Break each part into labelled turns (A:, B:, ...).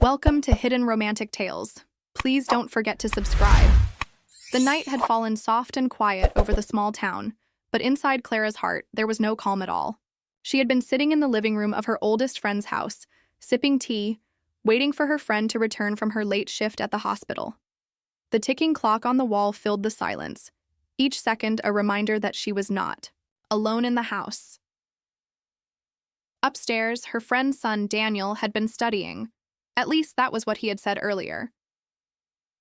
A: Welcome to Hidden Romantic Tales. Please don't forget to subscribe. The night had fallen soft and quiet over the small town, but inside Clara's heart, there was no calm at all. She had been sitting in the living room of her oldest friend's house, sipping tea, waiting for her friend to return from her late shift at the hospital. The ticking clock on the wall filled the silence, each second a reminder that she was not alone in the house. Upstairs, her friend's son Daniel had been studying. At least that was what he had said earlier.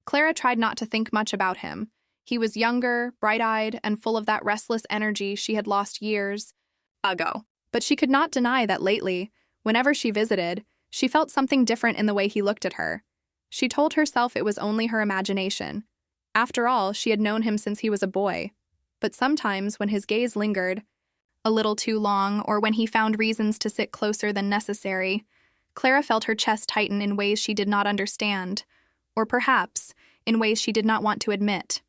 A: Clara tried not to think much about him. He was younger, bright-eyed, and full of that restless energy she had lost years ago. But she could not deny that lately, whenever she visited, she felt something different in the way he looked at her. She told herself it was only her imagination. After all, she had known him since he was a boy. But sometimes, when his gaze lingered a little too long, or when he found reasons to sit closer than necessary, Clara felt her chest tighten in ways she did not understand, or perhaps in ways she did not want to admit.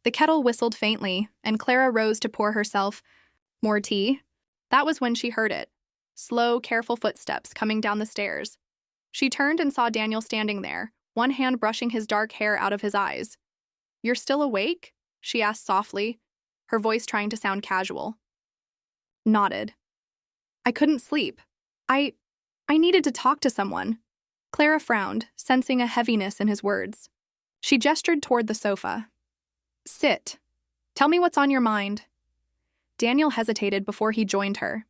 A: The kettle whistled faintly, and Clara rose to pour herself more tea. That was when she heard it. Slow, careful footsteps coming down the stairs. She turned and saw Daniel standing there, one hand brushing his dark hair out of his eyes. "You're still awake?" she asked softly, her voice trying to sound casual. Nodded. "I couldn't sleep. I needed to talk to someone." Clara frowned, sensing a heaviness in his words. She gestured toward the sofa. "Sit. Tell me what's on your mind." Daniel hesitated before he joined her.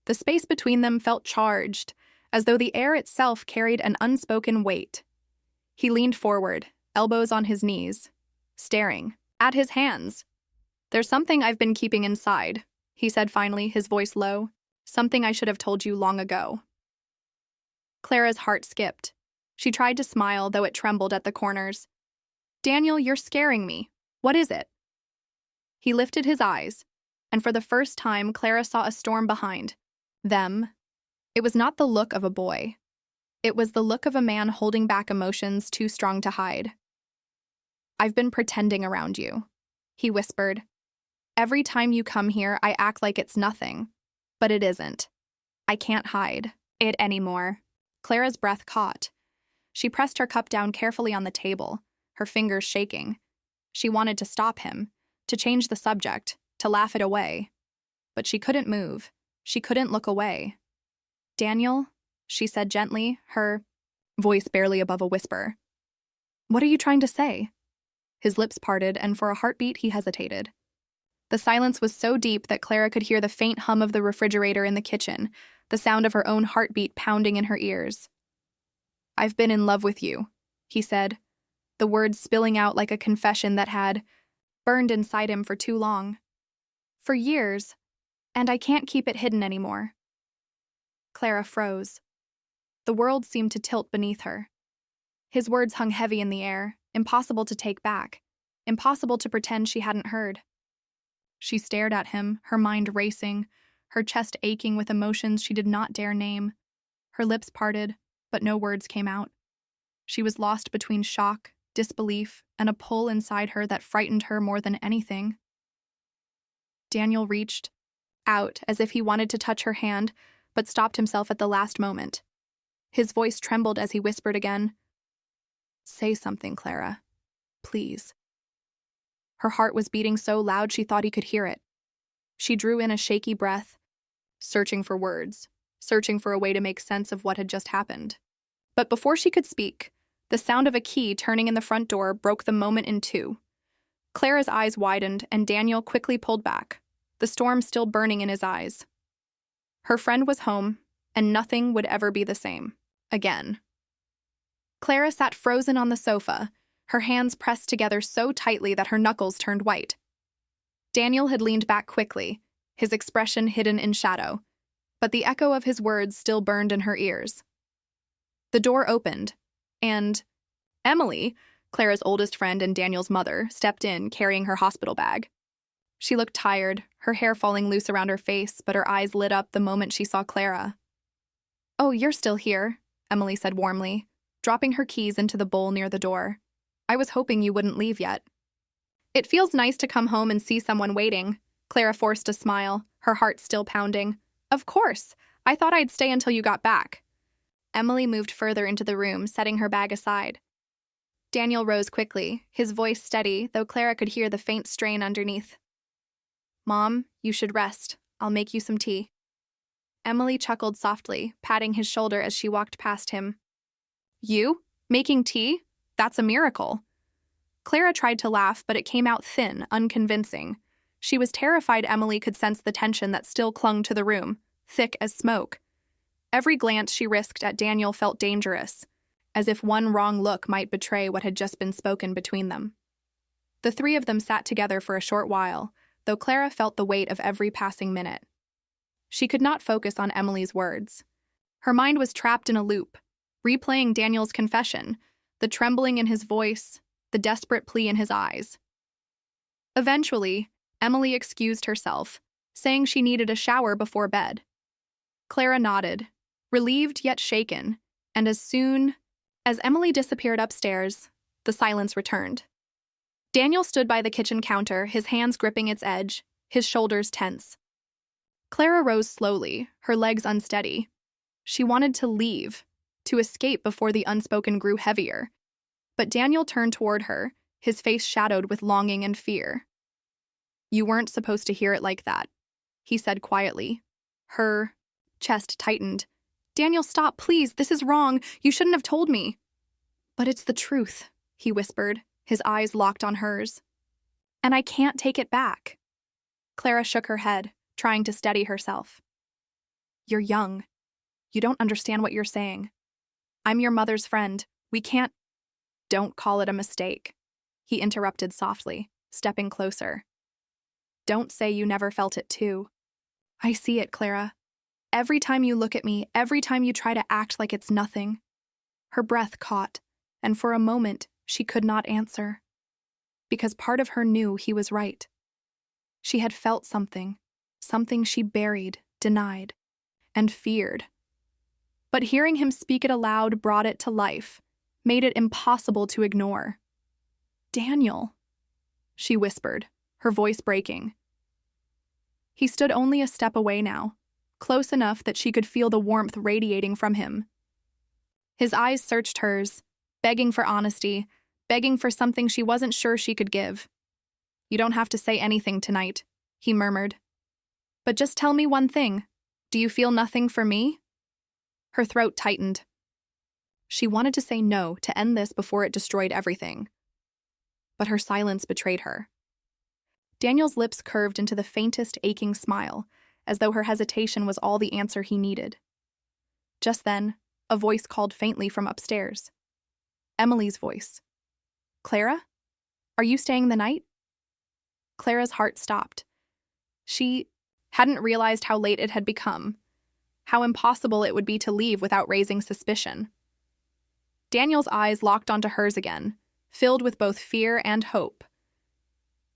A: The space between them felt charged, as though the air itself carried an unspoken weight. He leaned forward, elbows on his knees, staring at his hands. "There's something I've been keeping inside," he said finally, his voice low. "Something I should have told you long ago." Clara's heart skipped. She tried to smile, though it trembled at the corners. "Daniel, you're scaring me. What is it?" He lifted his eyes, and for the first time, Clara saw a storm behind them. It was not the look of a boy. It was the look of a man holding back emotions too strong to hide. "I've been pretending around you," he whispered. "Every time you come here, I act like it's nothing. But it isn't. I can't hide it anymore." Clara's breath caught. She pressed her cup down carefully on the table, her fingers shaking. She wanted to stop him, to change the subject, to laugh it away. But she couldn't move. She couldn't look away. "Daniel," she said gently, her voice barely above a whisper. "What are you trying to say?" His lips parted, and for a heartbeat he hesitated. The silence was so deep that Clara could hear the faint hum of the refrigerator in the kitchen, the sound of her own heartbeat pounding in her ears. "I've been in love with you," he said, the words spilling out like a confession that had burned inside him for too long. "For years, and I can't keep it hidden anymore." Clara froze. The world seemed to tilt beneath her. His words hung heavy in the air, impossible to take back, impossible to pretend she hadn't heard. She stared at him, her mind racing, her chest aching with emotions she did not dare name. Her lips parted, but no words came out. She was lost between shock, disbelief, and a pull inside her that frightened her more than anything. Daniel reached out as if he wanted to touch her hand, but stopped himself at the last moment. His voice trembled as he whispered again, "Say something, Clara. Please." Her heart was beating so loud she thought he could hear it. She drew in a shaky breath, searching for words, searching for a way to make sense of what had just happened. But before she could speak, the sound of a key turning in the front door broke the moment in two. Clara's eyes widened, and Daniel quickly pulled back, the storm still burning in his eyes. Her friend was home, and nothing would ever be the same again. Clara sat frozen on the sofa, her hands pressed together so tightly that her knuckles turned white. Daniel had leaned back quickly, his expression hidden in shadow, but the echo of his words still burned in her ears. The door opened, and Emily, Clara's oldest friend and Daniel's mother, stepped in, carrying her hospital bag. She looked tired, her hair falling loose around her face, but her eyes lit up the moment she saw Clara. "Oh, you're still here," Emily said warmly, dropping her keys into the bowl near the door. "I was hoping you wouldn't leave yet." "It feels nice to come home and see someone waiting." Clara forced a smile, her heart still pounding. "Of course. I thought I'd stay until you got back." Emily moved further into the room, setting her bag aside. Daniel rose quickly, his voice steady, though Clara could hear the faint strain underneath. "Mom, you should rest. I'll make you some tea." Emily chuckled softly, patting his shoulder as she walked past him. "You? Making tea? That's a miracle." Clara tried to laugh, but it came out thin, unconvincing. She was terrified Emily could sense the tension that still clung to the room, thick as smoke. Every glance she risked at Daniel felt dangerous, as if one wrong look might betray what had just been spoken between them. The three of them sat together for a short while, though Clara felt the weight of every passing minute. She could not focus on Emily's words. Her mind was trapped in a loop, replaying Daniel's confession, the trembling in his voice, the desperate plea in his eyes. Eventually, Emily excused herself, saying she needed a shower before bed. Clara nodded, relieved yet shaken, and as soon as Emily disappeared upstairs, the silence returned. Daniel stood by the kitchen counter, his hands gripping its edge, his shoulders tense. Clara rose slowly, her legs unsteady. She wanted to leave, to escape before the unspoken grew heavier. But Daniel turned toward her, his face shadowed with longing and fear. "You weren't supposed to hear it like that," he said quietly. Her chest tightened. "Daniel, stop, please. This is wrong. You shouldn't have told me." "But it's the truth," he whispered, his eyes locked on hers. "And I can't take it back." Clara shook her head, trying to steady herself. "You're young. You don't understand what you're saying. I'm your mother's friend. We can't—" "Don't call it a mistake," he interrupted softly, stepping closer. "Don't say you never felt it too. I see it, Clara. Every time you look at me, every time you try to act like it's nothing." Her breath caught, and for a moment she could not answer. Because part of her knew he was right. She had felt something she buried, denied, and feared. But hearing him speak it aloud brought it to life, made it impossible to ignore. "Daniel," she whispered, her voice breaking. He stood only a step away now, close enough that she could feel the warmth radiating from him. His eyes searched hers, begging for honesty, begging for something she wasn't sure she could give. "You don't have to say anything tonight," he murmured. "But just tell me one thing. Do you feel nothing for me?" Her throat tightened. She wanted to say no to end this before it destroyed everything. But her silence betrayed her. Daniel's lips curved into the faintest aching smile, as though her hesitation was all the answer he needed. Just then, a voice called faintly from upstairs. Emily's voice. "Clara? Are you staying the night?" Clara's heart stopped. She hadn't realized how late it had become, how impossible it would be to leave without raising suspicion. Daniel's eyes locked onto hers again, filled with both fear and hope.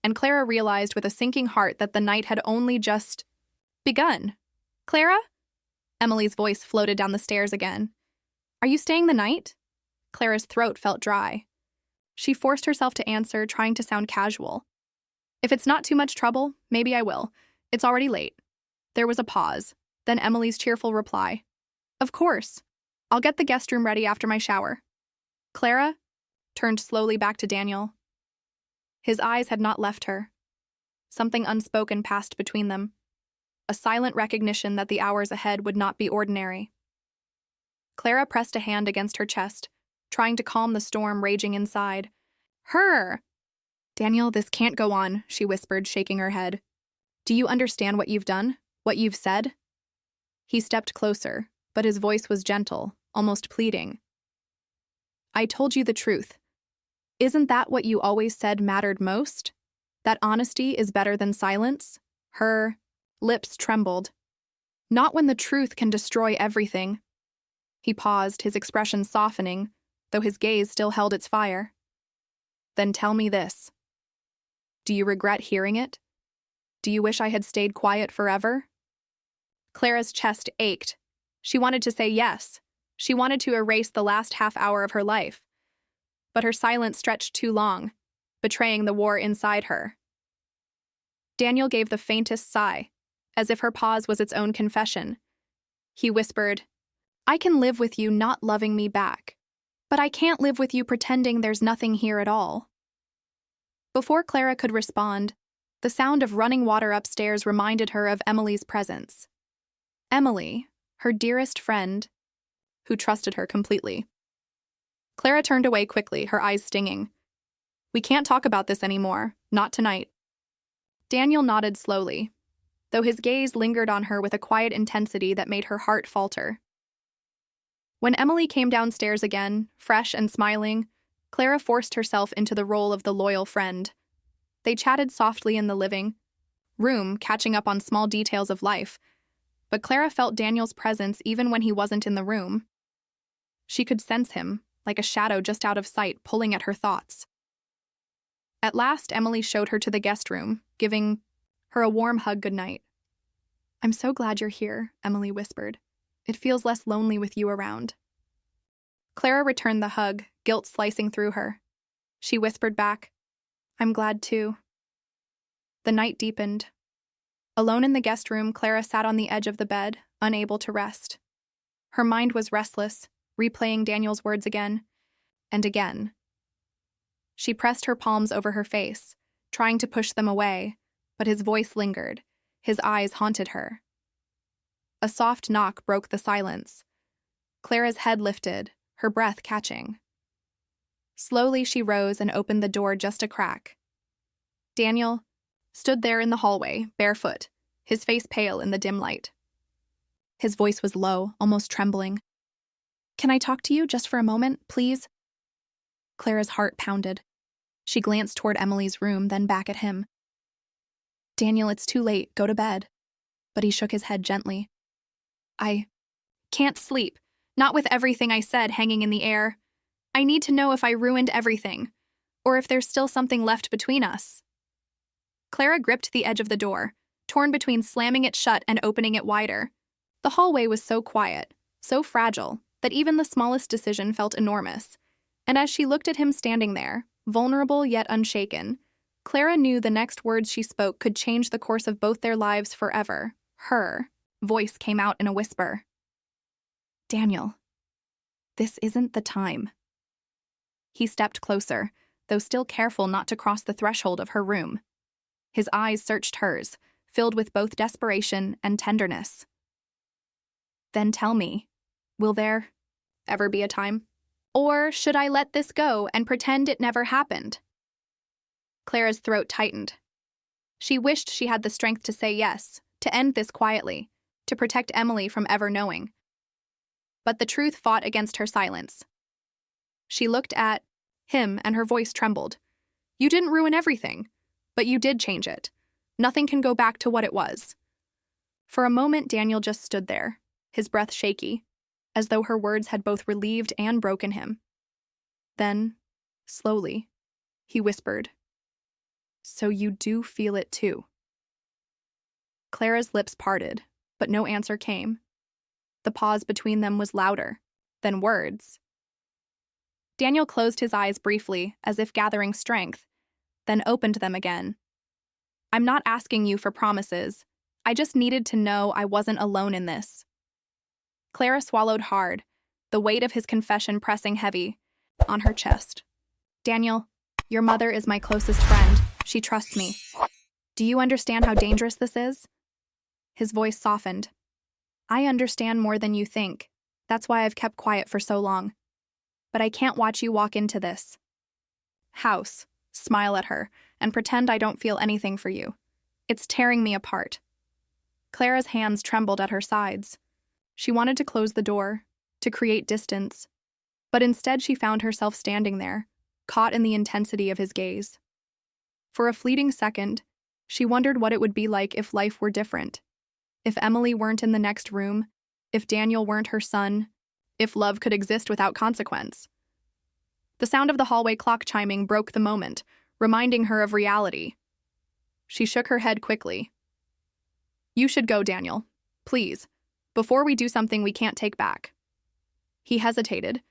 A: And Clara realized with a sinking heart that the night had only just begun. "Clara?" Emily's voice floated down the stairs again. "Are you staying the night?" Clara's throat felt dry. She forced herself to answer, trying to sound casual. "If it's not too much trouble, maybe I will. It's already late." There was a pause, then Emily's cheerful reply. "Of course. I'll get the guest room ready after my shower." Clara turned slowly back to Daniel. His eyes had not left her. Something unspoken passed between them, a silent recognition that the hours ahead would not be ordinary. Clara pressed a hand against her chest, trying to calm the storm raging inside. "Her!" "Daniel, this can't go on," she whispered, shaking her head. "Do you understand what you've done? What you've said?" He stepped closer, but his voice was gentle, almost pleading. "I told you the truth. Isn't that what you always said mattered most? That honesty is better than silence?" Her lips trembled. "Not when the truth can destroy everything." He paused, his expression softening, though his gaze still held its fire. "Then tell me this. Do you regret hearing it? Do you wish I had stayed quiet forever?" Clara's chest ached. She wanted to say yes. She wanted to erase the last half hour of her life. But her silence stretched too long, betraying the war inside her. Daniel gave the faintest sigh, as if her pause was its own confession. He whispered, I can live with you not loving me back, but I can't live with you pretending there's nothing here at all." Before Clara could respond, the sound of running water upstairs reminded her of Emily's presence. Emily, her dearest friend, who trusted her completely. Clara turned away quickly, her eyes stinging. "We can't talk about this anymore, not tonight." Daniel nodded slowly, though his gaze lingered on her with a quiet intensity that made her heart falter. When Emily came downstairs again, fresh and smiling, Clara forced herself into the role of the loyal friend. They chatted softly in the living room, catching up on small details of life, but Clara felt Daniel's presence even when he wasn't in the room. She could sense him, like a shadow just out of sight, pulling at her thoughts. At last, Emily showed her to the guest room, giving her a warm hug goodnight. "I'm so glad you're here," Emily whispered. "It feels less lonely with you around." Clara returned the hug, guilt slicing through her. She whispered back, "I'm glad too." The night deepened. Alone in the guest room, Clara sat on the edge of the bed, unable to rest. Her mind was restless, replaying Daniel's words again and again. She pressed her palms over her face, trying to push them away, but his voice lingered. His eyes haunted her. A soft knock broke the silence. Clara's head lifted, her breath catching. Slowly she rose and opened the door just a crack. Daniel stood there in the hallway, barefoot, his face pale in the dim light. His voice was low, almost trembling. "Can I talk to you just for a moment, please?" Clara's heart pounded. She glanced toward Emily's room, then back at him. "Daniel, it's too late. Go to bed." But he shook his head gently. "I can't sleep, not with everything I said hanging in the air. I need to know if I ruined everything, or if there's still something left between us." Clara gripped the edge of the door, torn between slamming it shut and opening it wider. The hallway was so quiet, so fragile, that even the smallest decision felt enormous. And as she looked at him standing there, vulnerable yet unshaken, Clara knew the next words she spoke could change the course of both their lives forever. Her voice came out in a whisper. "Daniel, this isn't the time." He stepped closer, though still careful not to cross the threshold of her room. His eyes searched hers, filled with both desperation and tenderness. "Then tell me, will there ever be a time? Or should I let this go and pretend it never happened?" Clara's throat tightened. She wished she had the strength to say yes, to end this quietly, to protect Emily from ever knowing. But the truth fought against her silence. She looked at him and her voice trembled. "You didn't ruin everything, but you did change it. Nothing can go back to what it was." For a moment, Daniel just stood there, his breath shaky, as though her words had both relieved and broken him. Then, slowly, he whispered, "So you do feel it too?" Clara's lips parted, but no answer came. The pause between them was louder than words. Daniel closed his eyes briefly, as if gathering strength, then opened them again. "I'm not asking you for promises. I just needed to know I wasn't alone in this." Clara swallowed hard, the weight of his confession pressing heavy on her chest. "Daniel, your mother is my closest friend. She trusts me. Do you understand how dangerous this is?" His voice softened. "I understand more than you think. That's why I've kept quiet for so long. But I can't watch you walk into this house, smile at her, and pretend I don't feel anything for you. It's tearing me apart." Clara's hands trembled at her sides. She wanted to close the door, to create distance, but instead she found herself standing there, caught in the intensity of his gaze. For a fleeting second, she wondered what it would be like if life were different. If Emily weren't in the next room, if Daniel weren't her son, if love could exist without consequence. The sound of the hallway clock chiming broke the moment, reminding her of reality. She shook her head quickly. "You should go, Daniel. Please. Before we do something we can't take back." He hesitated,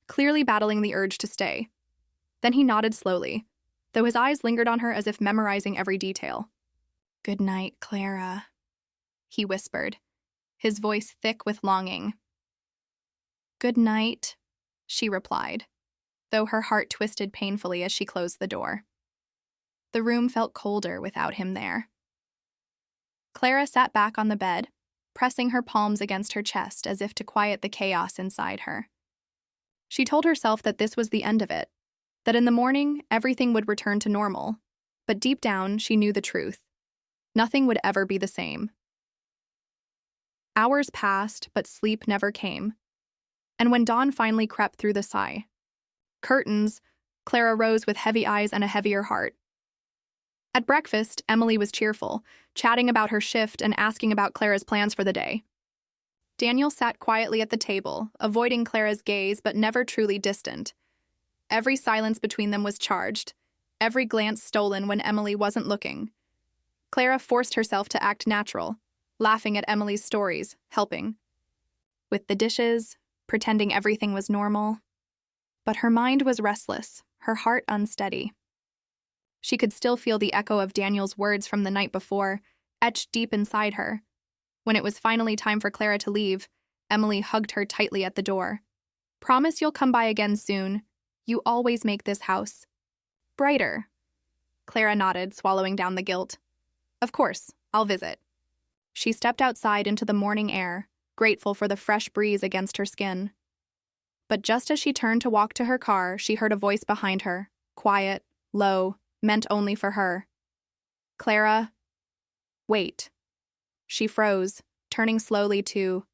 A: clearly battling the urge to stay. Then he nodded slowly, though his eyes lingered on her as if memorizing every detail. "Good night, Clara," he whispered, his voice thick with longing. Good night, she replied, though her heart twisted painfully as she closed the door. The room felt colder without him there. Clara sat back on the bed, pressing her palms against her chest as if to quiet the chaos inside her. She told herself that this was the end of it, that in the morning everything would return to normal, but deep down she knew the truth. Nothing would ever be the same. Hours passed, but sleep never came. And when dawn finally crept through the curtains, Clara rose with heavy eyes and a heavier heart. At breakfast, Emily was cheerful, chatting about her shift and asking about Clara's plans for the day. Daniel sat quietly at the table, avoiding Clara's gaze but never truly distant. Every silence between them was charged, every glance stolen when Emily wasn't looking. Clara forced herself to act natural, laughing at Emily's stories, helping with the dishes, pretending everything was normal. But her mind was restless, her heart unsteady. She could still feel the echo of Daniel's words from the night before, etched deep inside her. When it was finally time for Clara to leave, Emily hugged her tightly at the door. "Promise you'll come by again soon. You always make this house brighter." Clara nodded, swallowing down the guilt. "Of course, I'll visit." She stepped outside into the morning air, grateful for the fresh breeze against her skin. But just as she turned to walk to her car, she heard a voice behind her, quiet, low, meant only for her. "Clara, wait." She froze, turning slowly to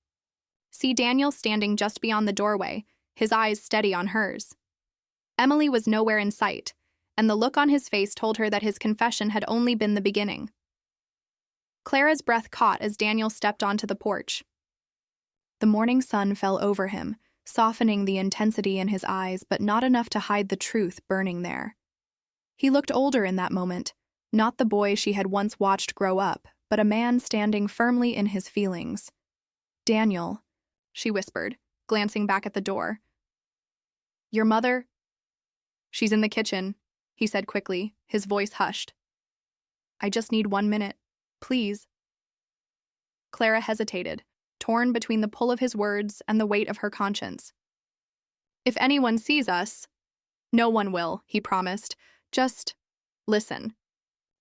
A: see Daniel standing just beyond the doorway, his eyes steady on hers. Emily was nowhere in sight, and the look on his face told her that his confession had only been the beginning. Clara's breath caught as Daniel stepped onto the porch. The morning sun fell over him, softening the intensity in his eyes, but not enough to hide the truth burning there. He looked older in that moment, not the boy she had once watched grow up, but a man standing firmly in his feelings. "Daniel," she whispered, glancing back at the door. "Your mother?" "She's in the kitchen," he said quickly, his voice hushed. "I just need 1 minute, please." Clara hesitated, torn between the pull of his words and the weight of her conscience. "If anyone sees us—" "No one will," he promised. "Just listen."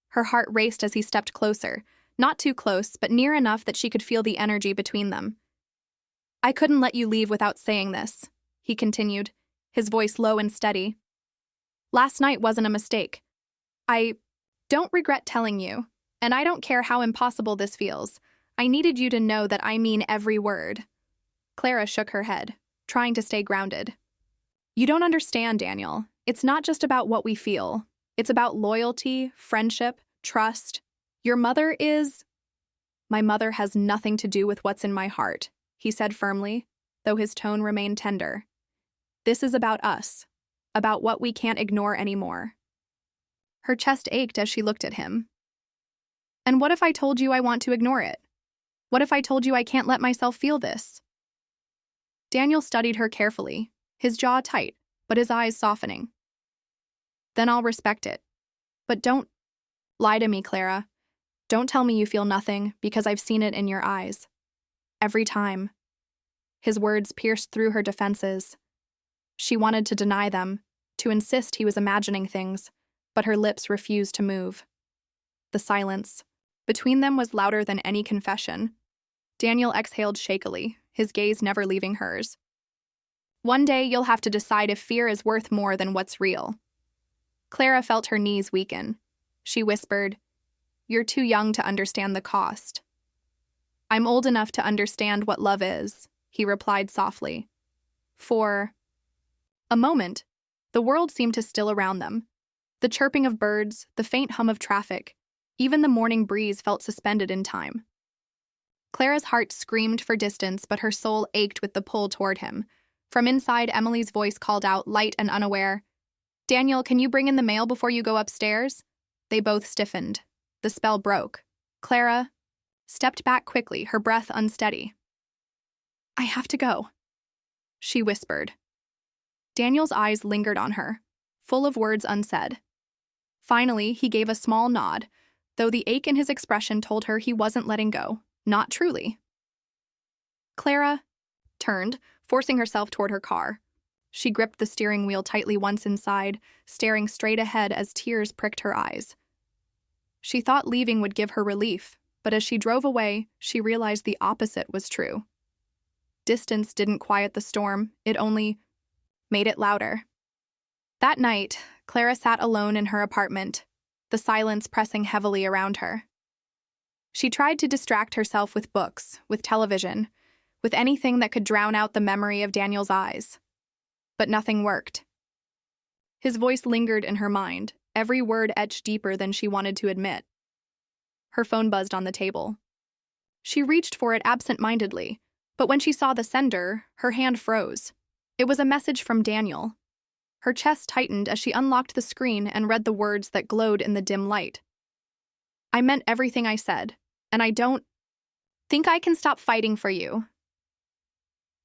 A: Her heart raced as he stepped closer, not too close, but near enough that she could feel the energy between them. "I couldn't let you leave without saying this," he continued, his voice low and steady. "Last night wasn't a mistake. I don't regret telling you, and I don't care how impossible this feels. I needed you to know that I mean every word." Clara shook her head, trying to stay grounded. "You don't understand, Daniel. It's not just about what we feel. It's about loyalty, friendship, trust. Your mother is—" "My mother has nothing to do with what's in my heart," he said firmly, though his tone remained tender. "This is about us, about what we can't ignore anymore." Her chest ached as she looked at him. "And what if I told you I want to ignore it? What if I told you I can't let myself feel this?" Daniel studied her carefully, his jaw tight, but his eyes softening. "Then I'll respect it. But don't lie to me, Clara. Don't tell me you feel nothing, because I've seen it in your eyes. Every time." His words pierced through her defenses. She wanted to deny them, to insist he was imagining things, but her lips refused to move. The silence between them was louder than any confession. Daniel exhaled shakily, his gaze never leaving hers. "One day you'll have to decide if fear is worth more than what's real." Clara felt her knees weaken. She whispered, "You're too young to understand the cost." "I'm old enough to understand what love is," he replied softly. For a moment, the world seemed to still around them. The chirping of birds, the faint hum of traffic, even the morning breeze felt suspended in time. Clara's heart screamed for distance, but her soul ached with the pull toward him. From inside, Emily's voice called out, light and unaware, "Daniel, can you bring in the mail before you go upstairs?" They both stiffened. The spell broke. Clara stepped back quickly, her breath unsteady. "I have to go," she whispered. Daniel's eyes lingered on her, full of words unsaid. Finally, he gave a small nod, though the ache in his expression told her he wasn't letting go, not truly. Clara turned, forcing herself toward her car. She gripped the steering wheel tightly once inside, staring straight ahead as tears pricked her eyes. She thought leaving would give her relief, but as she drove away, she realized the opposite was true. Distance didn't quiet the storm, it only made it louder. That night, Clara sat alone in her apartment, the silence pressing heavily around her. She tried to distract herself with books, with television, with anything that could drown out the memory of Daniel's eyes. But nothing worked. His voice lingered in her mind, every word etched deeper than she wanted to admit. Her phone buzzed on the table. She reached for it absent-mindedly, but when she saw the sender, her hand froze. It was a message from Daniel. Her chest tightened as she unlocked the screen and read the words that glowed in the dim light. "I meant everything I said, and I don't think I can stop fighting for you."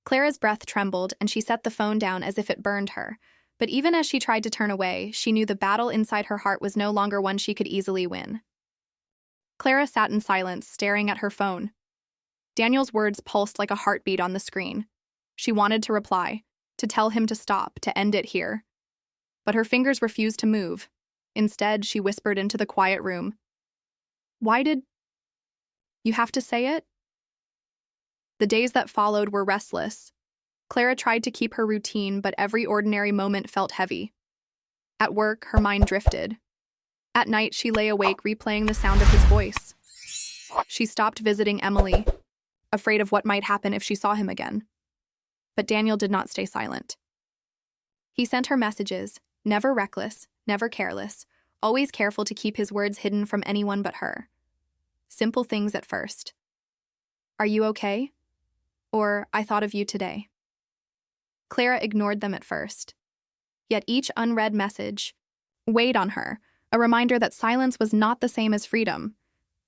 A: Clara's breath trembled, and she set the phone down as if it burned her. But even as she tried to turn away, she knew the battle inside her heart was no longer one she could easily win. Clara sat in silence, staring at her phone. Daniel's words pulsed like a heartbeat on the screen. She wanted to reply, to tell him to stop, to end it here. But her fingers refused to move. Instead, she whispered into the quiet room, "Why did you have to say it?" The days that followed were restless. Clara tried to keep her routine, but every ordinary moment felt heavy. At work, her mind drifted. At night, she lay awake, replaying the sound of his voice. She stopped visiting Emily, afraid of what might happen if she saw him again. But Daniel did not stay silent. He sent her messages, never reckless, never careless, always careful to keep his words hidden from anyone but her. Simple things at first. "Are you okay?" Or, "I thought of you today." Clara ignored them at first. Yet each unread message weighed on her, a reminder that silence was not the same as freedom.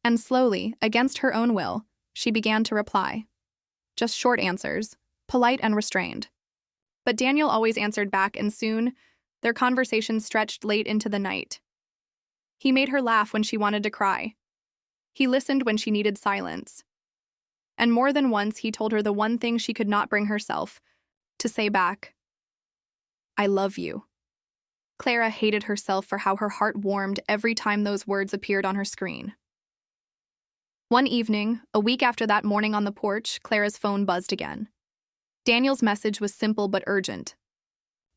A: And slowly, against her own will, she began to reply. Just short answers, polite and restrained. But Daniel always answered back, and soon, their conversation stretched late into the night. He made her laugh when she wanted to cry. He listened when she needed silence. And more than once, he told her the one thing she could not bring herself to say back: "I love you." Clara hated herself for how her heart warmed every time those words appeared on her screen. One evening, a week after that morning on the porch, Clara's phone buzzed again. Daniel's message was simple but urgent.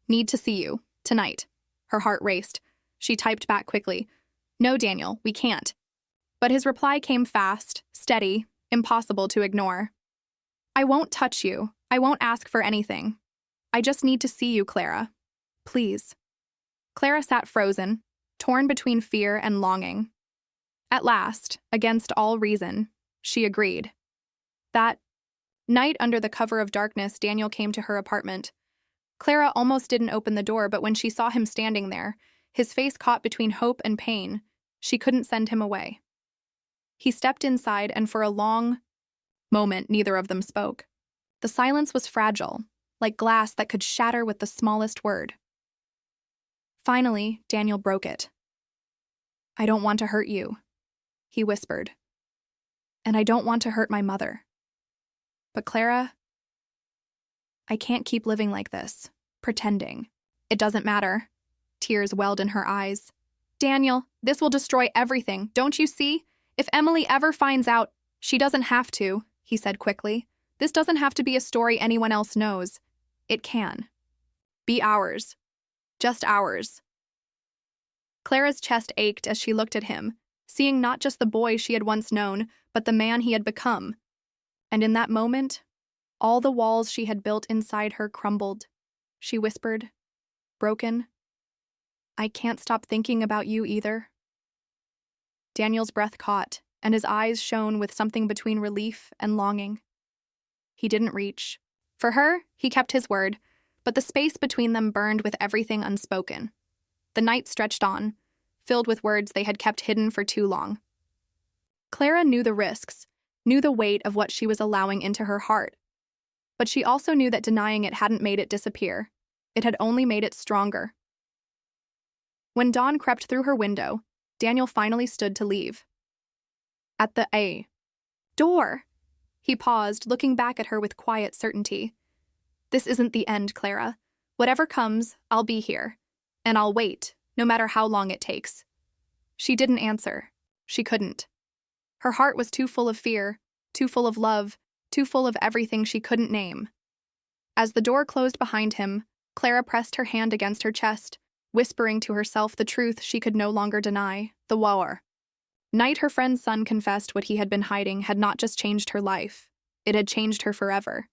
A: "Need to see you, tonight." Her heart raced. She typed back quickly, "No, Daniel, we can't." But his reply came fast, steady, impossible to ignore. "I won't touch you. I won't ask for anything. I just need to see you, Clara. Please." Clara sat frozen, torn between fear and longing. At last, against all reason, she agreed. That night, under the cover of darkness, Daniel came to her apartment. Clara almost didn't open the door, but when she saw him standing there, his face caught between hope and pain, she couldn't send him away. He stepped inside, and for a long moment, neither of them spoke. The silence was fragile, like glass that could shatter with the smallest word. Finally, Daniel broke it. "I don't want to hurt you," he whispered. "And I don't want to hurt my mother. But Clara, I can't keep living like this, pretending. It doesn't matter." Tears welled in her eyes. "Daniel, this will destroy everything, don't you see? If Emily ever finds out—" "She doesn't have to," he said quickly. "This doesn't have to be a story anyone else knows. It can be ours. Just ours." Clara's chest ached as she looked at him, seeing not just the boy she had once known, but the man he had become. And in that moment, all the walls she had built inside her crumbled. She whispered, broken, "I can't stop thinking about you either." Daniel's breath caught, and his eyes shone with something between relief and longing. He didn't reach. For her, he kept his word, but the space between them burned with everything unspoken. The night stretched on, filled with words they had kept hidden for too long. Clara knew the risks, knew the weight of what she was allowing into her heart. But she also knew that denying it hadn't made it disappear. It had only made it stronger. When dawn crept through her window, Daniel finally stood to leave. At the door, he paused, looking back at her with quiet certainty. This isn't the end, Clara. Whatever comes, I'll be here. And I'll wait, no matter how long it takes. She didn't answer. She couldn't. Her heart was too full of fear, too full of love, too full of everything she couldn't name. As the door closed behind him, Clara pressed her hand against her chest, whispering to herself the truth she could no longer deny, the war. Night her friend's son confessed what he had been hiding had not just changed her life, it had changed her forever.